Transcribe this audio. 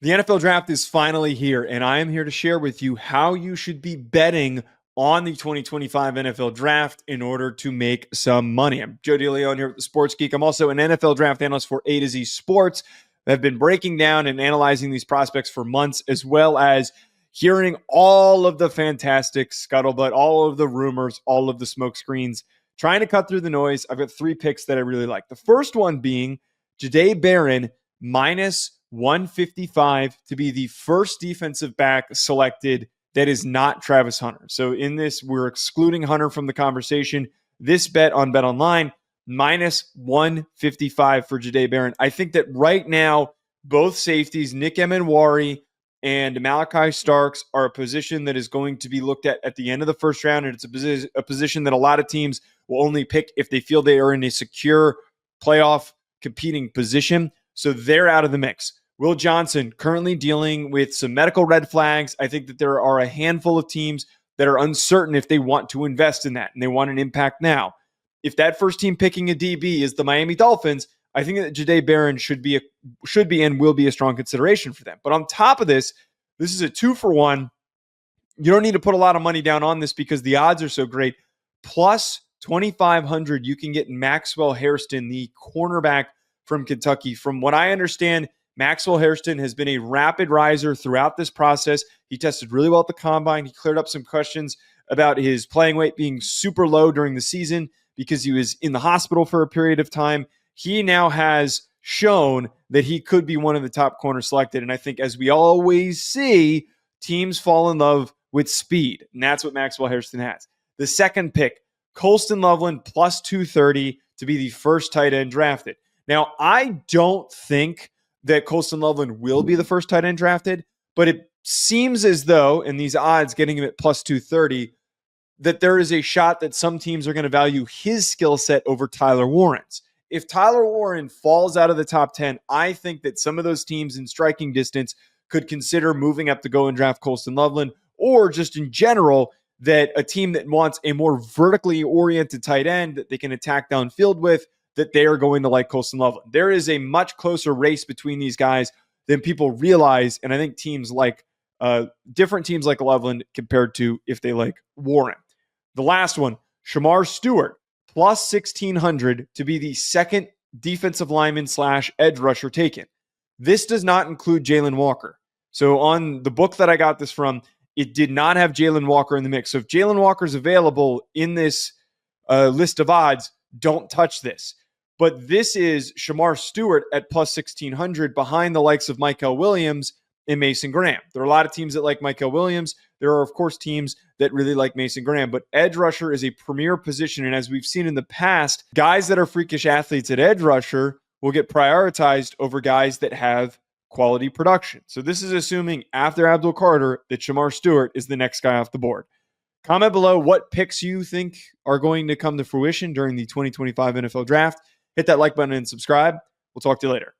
The NFL draft is finally here, and I am here to share with you how you should be betting on the 2025 NFL draft in order to make some money. I'm Joe DeLeone here at the Sports Geek. I'm also an NFL draft analyst for A to Z Sports. I've been breaking down and analyzing these prospects for months, as well as hearing all of the fantastic scuttlebutt, all of the rumors, all of the smoke screens, trying to cut through the noise. I've got three picks that I really like. The first one being Jahdae Barren minus 155 to be the first defensive back selected that is not Travis Hunter. So in this, we're excluding Hunter from the conversation. This bet on BetOnline, minus 155 for Jahdae Barren. I think that right now, both safeties, Nick Emenwari and Malachi Starks, are a position that is going to be looked at the end of the first round, and it's a position that a lot of teams will only pick if they feel they are in a secure playoff competing position. So they're out of the mix. Will Johnson currently dealing with some medical red flags. I think that there are a handful of teams that are uncertain if they want to invest in that and they want an impact now. If that first team picking a DB is the Miami Dolphins, I think that Jahdae Barren should be and will be a strong consideration for them. But on top of this, this is a 2-for-1. You don't need to put a lot of money down on this because the odds are so great. Plus 2,500, you can get Maxwell Hairston, the cornerback from Kentucky. From what I understand, Maxwell Hairston has been a rapid riser throughout this process. He tested really well at the combine. He cleared up some questions about his playing weight being super low during the season because he was in the hospital for a period of time. He now has shown that he could be one of the top corners selected. And I think, as we always see, teams fall in love with speed. And that's what Maxwell Hairston has. The second pick, Colston Loveland, plus 230 to be the first tight end drafted. Now, I don't think that Colston Loveland will be the first tight end drafted, but it seems as though, in these odds, getting him at plus 230, that there is a shot that some teams are going to value his skill set over Tyler Warren's. If Tyler Warren falls out of the top 10, I think that some of those teams in striking distance could consider moving up to go and draft Colston Loveland, or just in general, that a team that wants a more vertically oriented tight end that they can attack downfield with, that they are going to like Colston Loveland. There is a much closer race between these guys than people realize, and I think teams like different teams like Loveland compared to if they like Warren. The last one, Shemar Stewart, plus 1,600 to be the second defensive lineman / edge rusher taken. This does not include Jalen Walker. So on the book that I got this from, it did not have Jalen Walker in the mix. So if Jalen Walker is available in this list of odds, don't touch this. But this is Shemar Stewart at plus 1,600 behind the likes of Mykel Williams and Mason Graham. There are a lot of teams that like Mykel Williams. There are, of course, teams that really like Mason Graham. But edge rusher is a premier position. And as we've seen in the past, guys that are freakish athletes at edge rusher will get prioritized over guys that have quality production. So this is assuming after Abdul Carter that Shemar Stewart is the next guy off the board. Comment below what picks you think are going to come to fruition during the 2025 NFL Draft. Hit that like button and subscribe. We'll talk to you later.